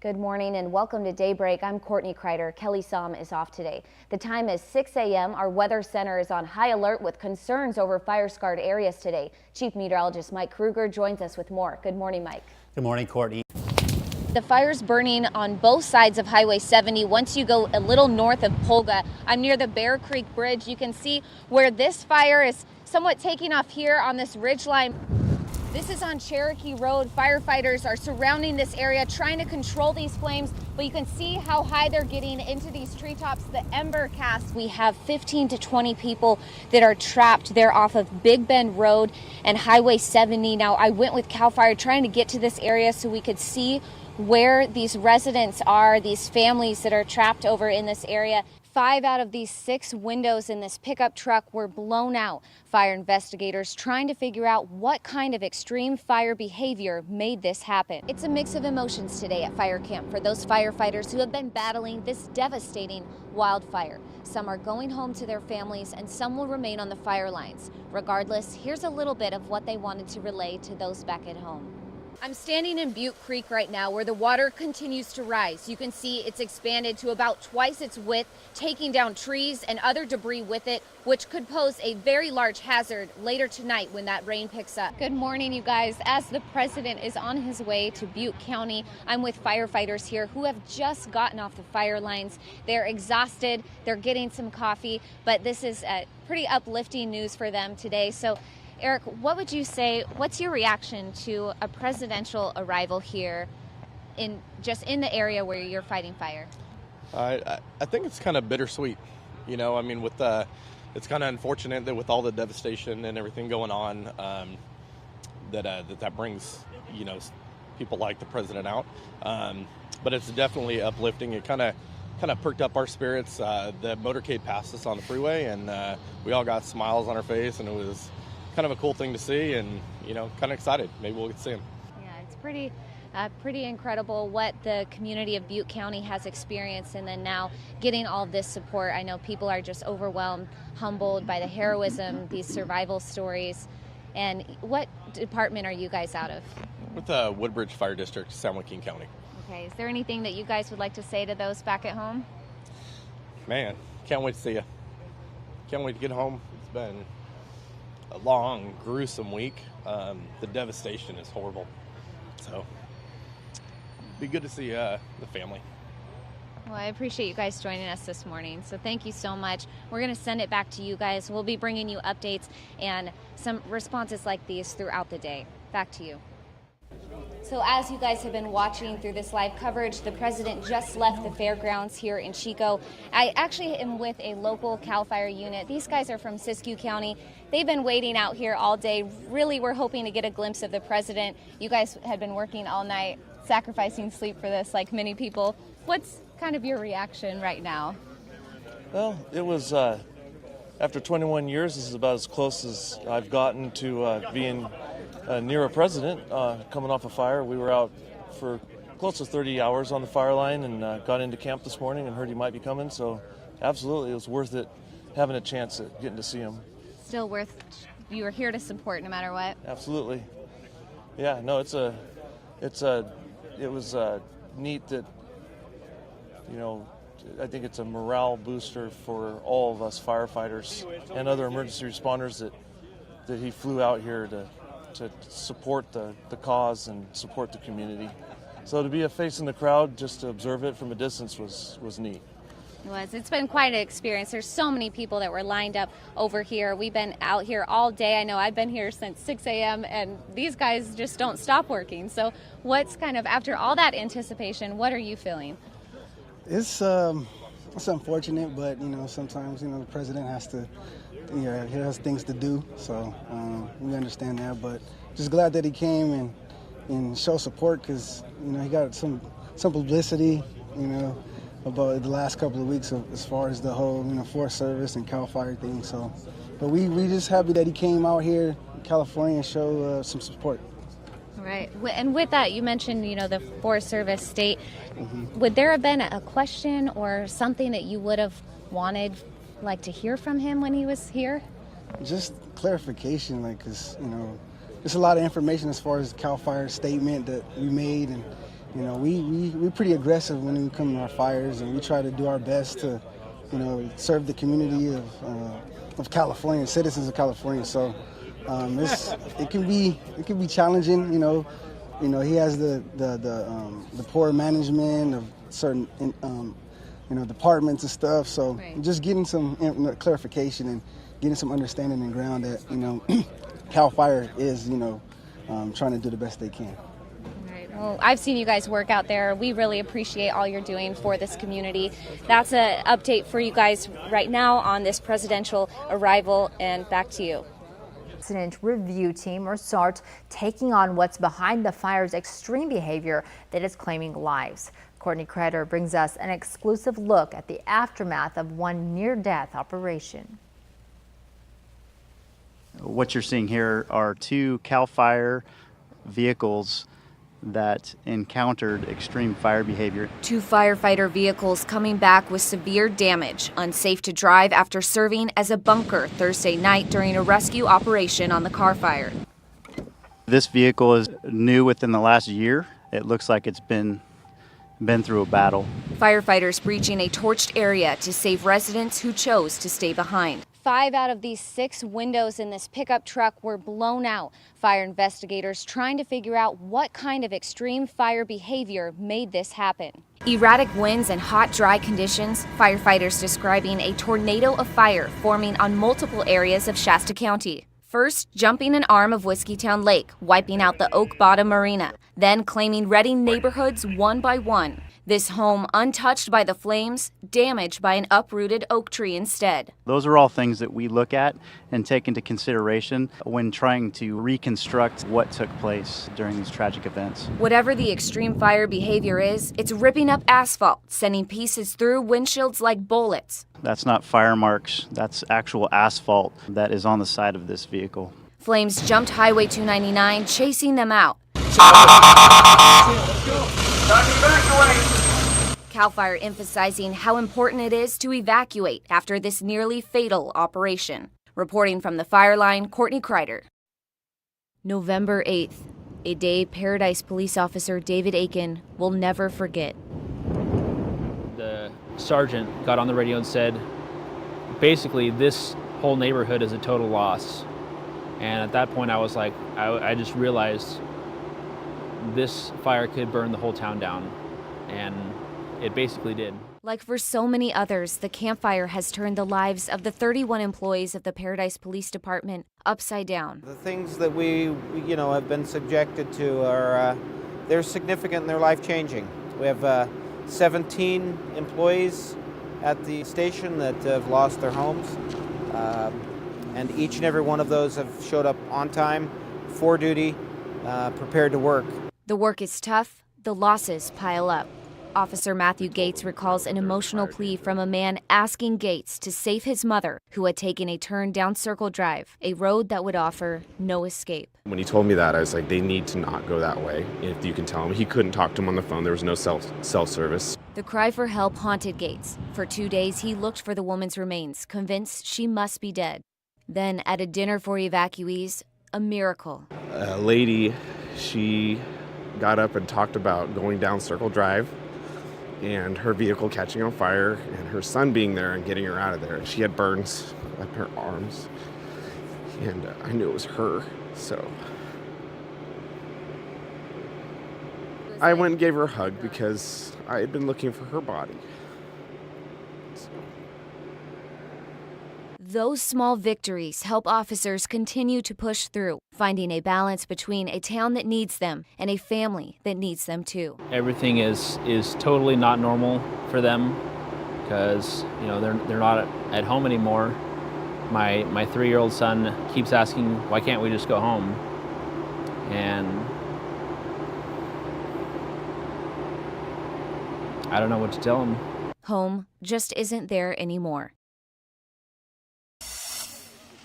Good morning and welcome to Daybreak. I'm Courtney KREIDER. Kelly Som is off today. The time is 6 a.m. Our weather center is on high alert with concerns over fire-scarred areas today. Chief Meteorologist Mike Kruger joins us with more. Good morning, Mike. Good morning, Courtney. The fire's burning on both sides of Highway 70. Once you go a little north of Polga, I'm near the Bear Creek Bridge. You can see where this fire is somewhat taking off here on this ridge line. This is on Cherokee Road. Firefighters are surrounding this area trying to control these flames, but you can see how high they're getting into these treetops, the ember cast. We have 15 to 20 people that are trapped there off of Big Bend Road and Highway 70. Now, I went with CAL FIRE trying to get to this area so we could see where these residents are, these families that are trapped over in this area. 5 out of these 6 windows in this pickup truck were blown out. Fire investigators trying to figure out what kind of extreme fire behavior made this happen. It's a mix of emotions today at fire camp for those firefighters who have been battling this devastating wildfire. Some are going home to their families and some will remain on the fire lines. Regardless, here's a little bit of what they wanted to relay to those back at home. I'm standing in Butte Creek right now where the water continues to rise. You can see it's expanded to about twice its width, taking down trees and other debris with it, which could pose a very large hazard later tonight when that rain picks up. Good morning, you guys. As the president is on his way to Butte County, I'm with firefighters here who have just gotten off the fire lines. They're exhausted, they're getting some coffee, but this is pretty uplifting news for them today. So Eric, what would you say, what's your reaction to a presidential arrival here in the area where you're fighting fire? I think it's kind of bittersweet. You know, I mean, it's kind of unfortunate that with all the devastation and everything going on, that brings, you know, people like the president out. But it's definitely uplifting. It kind of perked up our spirits. The motorcade passed us on the freeway, and we all got smiles on our face, and it was kind of a cool thing to see, and you know, kind of excited. Maybe we'll get to see him. Yeah, it's pretty incredible what the community of Butte County has experienced, and then now getting all this support. I know people are just overwhelmed, humbled by the heroism, these survival stories. And what department are you guys out of? With the Woodbridge Fire District, San Joaquin County. Okay, is there anything that you guys would like to say to those back at home? Man, can't wait to see you. Can't wait to get home. It's been a long, gruesome week. The devastation is horrible. So, be good to see the family. Well, I appreciate you guys joining us this morning. So thank you so much. We're going to send it back to you guys. We'll be bringing you updates and some responses like these throughout the day. Back to you. So as you guys have been watching through this live coverage, the president just left the fairgrounds here in Chico. I actually am with a local CAL FIRE unit. These guys are from Siskiyou County. They've been waiting out here all day. Really, we're hoping to get a glimpse of the president. You guys had been working all night, sacrificing sleep for this, like many people. What's kind of your reaction right now? Well, it was, after 21 years, this is about as close as I've gotten to being near a president coming off a fire. We were out for close to 30 hours on the fire line and got into camp this morning and heard he might be coming. So absolutely, it was worth it having a chance at getting to see him. Still worth, you were here to support no matter what. Absolutely. Yeah, no, it was neat that, you know, I think it's a morale booster for all of us firefighters and other emergency responders that he flew out here to support the cause and support the community. So to be a face in the crowd, just to observe it from a distance was neat. It was. It's been quite an experience. There's so many people that were lined up over here. We've been out here all day. I know I've been here since 6 a.m. and these guys just don't stop working. So what's kind of, after all that anticipation, what are you feeling? It's unfortunate, but you know, sometimes the president has to, he has things to do, so we understand that. But just glad that he came and show support, because he got some publicity, about the last couple of weeks as far as the whole Forest Service and CAL FIRE thing. So, but we just happy that he came out here in California and show some support. Right. And with that, you mentioned, the Forest Service state. Mm-hmm. Would there have been a question or something that you would have wanted, like, to hear from him when he was here? Just clarification, because, there's a lot of information as far as CAL FIRE statement that we made, and you know, we're pretty aggressive when we come to our fires, and we try to do our best to, you know, serve the community of California, citizens of California. So it can be challenging, you know. You know, he has the poor management of certain you know, departments and stuff. So just getting some clarification and getting some understanding and ground that, you know, Cal Fire is, you know, trying to do the best they can. Well, I've seen you guys work out there. We really appreciate all you're doing for this community. That's an update for you guys right now on this presidential arrival, and back to you. Incident Review Team, or SART, taking on what's behind the fire's extreme behavior that is claiming lives. Courtney KREIDER brings us an exclusive look at the aftermath of one near-death operation. What you're seeing here are two CAL FIRE vehicles that encountered extreme fire behavior. Two firefighter vehicles coming back with severe damage, unsafe to drive after serving as a bunker Thursday night during a rescue operation on the car fire. This vehicle is new within the last year. It looks like it's been through a battle. Firefighters breaching a torched area to save residents who chose to stay behind. 5 out of these 6 windows in this pickup truck were blown out. Fire investigators trying to figure out what kind of extreme fire behavior made this happen. Erratic winds and hot, dry conditions, firefighters describing a tornado of fire forming on multiple areas of Shasta County. First, jumping an arm of Whiskeytown Lake, wiping out the Oak Bottom Marina, then claiming Redding neighborhoods one by one. This home untouched by the flames, damaged by an uprooted oak tree instead. Those are all things that we look at and take into consideration when trying to reconstruct what took place during these tragic events. Whatever the extreme fire behavior is, it's ripping up asphalt, sending pieces through windshields like bullets. That's not fire marks, that's actual asphalt that is on the side of this vehicle. Flames jumped Highway 299, chasing them out. CAL FIRE emphasizing how important it is to evacuate after this nearly fatal operation. Reporting from the fire line, Courtney KREIDER. November 8th, a day Paradise police officer David Aiken will never forget. The sergeant got on the radio and said, basically, this whole neighborhood is a total loss. And at that point, I was like, I just realized this fire could burn the whole town down. And it basically did. Like for so many others, the campfire has turned the lives of the 31 employees of the Paradise Police Department upside down. The things that we have been subjected to are they're significant and they're life-changing. We have 17 employees at the station that have lost their homes, and each and every one of those have showed up on time, for duty, prepared to work. The work is tough, the losses pile up. Officer Matthew Gates recalls an emotional plea from a man asking Gates to save his mother, who had taken a turn down Circle Drive, a road that would offer no escape. When he told me that, I was like, they need to not go that way. If you can tell him, he couldn't talk to him on the phone. There was no cell service. The cry for help haunted Gates. For 2 days, he looked for the woman's remains, convinced she must be dead. Then, at a dinner for evacuees, a miracle. A lady, she got up and talked about going down Circle Drive and her vehicle catching on fire and her son being there and getting her out of there. She had burns on her arms, and I knew it was her, so I went and gave her a hug because I had been looking for her body. Those small victories help officers continue to push through, finding a balance between a town that needs them and a family that needs them too. Everything is totally not normal for them because they're not at home anymore. My 3-year-old son keeps asking, why can't we just go home? And I don't know what to tell him. Home just isn't there anymore.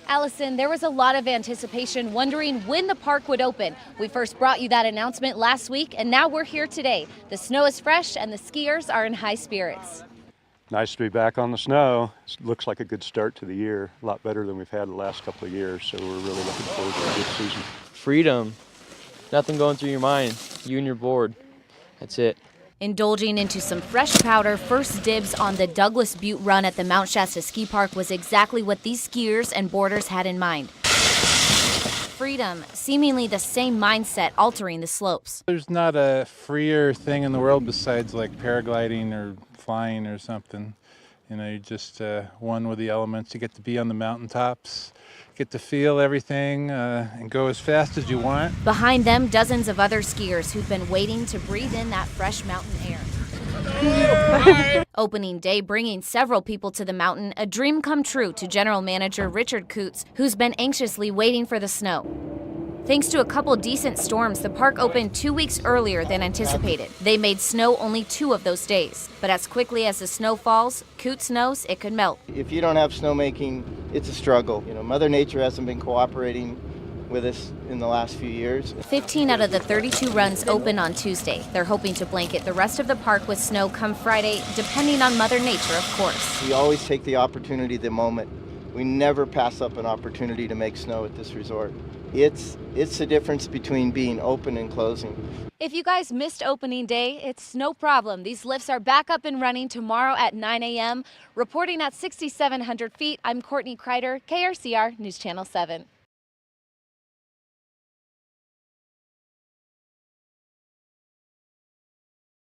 Allison, there was a lot of anticipation wondering when the park would open. We first brought you that announcement last week, and now we're here today. The snow is fresh and the skiers are in high spirits. Nice to be back on the snow. It looks like a good start to the year, a lot better than we've had the last couple of years, so we're really looking forward to a good season. Freedom, nothing going through your mind, you and your board. That's it. Indulging into some fresh powder, first dibs on the Douglas Butte run at the Mount Shasta Ski Park was exactly what these skiers and boarders had in mind. Freedom, seemingly the same mindset altering the slopes. There's not a freer thing in the world besides like paragliding or flying or something. You know, you're just one with the elements. You get to be on the mountaintops, get to feel everything and go as fast as you want. Behind them, dozens of other skiers who've been waiting to breathe in that fresh mountain air. Opening day bringing several people to the mountain, a dream come true to General Manager Richard Coots, who's been anxiously waiting for the snow. Thanks to a couple decent storms, the park opened 2 weeks earlier than anticipated. They made snow only 2 of those days. But as quickly as the snow falls, Coots knows it could melt. If you don't have snowmaking, it's a struggle. You know, Mother Nature hasn't been cooperating with us in the last few years. 15 out of the 32 runs open on Tuesday. They're hoping to blanket the rest of the park with snow come Friday, depending on Mother Nature, of course. We always take the opportunity, the moment. We never pass up an opportunity to make snow at this resort. It's the difference between being open and closing. If you guys missed opening day, it's no problem. These lifts are back up and running tomorrow at 9 a.m. Reporting at 6,700 feet, I'm Courtney KREIDER, KRCR News Channel 7.